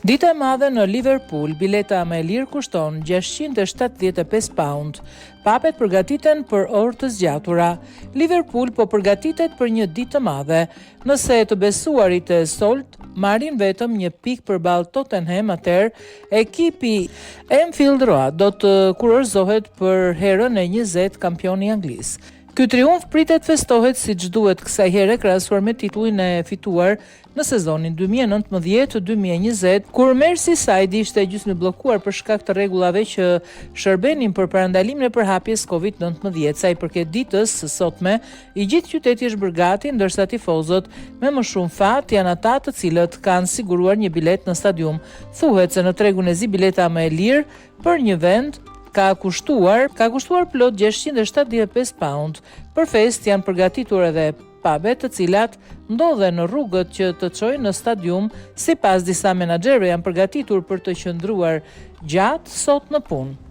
Dita e madhe në Liverpool, bileta me lirë kushton 675 pound. Papet përgatiten për orë të zgjatura. Liverpool po përgatitet për një ditë të madhe. Nëse të besuarit e solt marrin vetëm një pikë përballë Tottenham, atëherë ekipi Anfield Road do të kurorëzohet për herën e 20 kampioni anglis. Ky triumf pritet festohet siç duhet kësaj here krahasuar me titullin e fituar në sezonin 2019-2020, kur Merseyside ishte gjysmë bllokuar për shkak të rregullave që shërbenin për parandalimin e përhapjes Covid-19. Sa i përket ditës së sotme, i gjithë qyteti është bërë gati, ndërsa tifozët me më shumë fat janë ata të cilët kanë siguruar një bilet në stadium. Thuhet se në tregun e zi bileta më e lirë për një vend ka kushtuar plot 675 pound. Për fest janë përgatitur edhe pube të cilat ndodhen në rrugët që të çojnë në stadium, sipas disa menaxherëve janë përgatitur për të qëndruar gjatë sot në punë.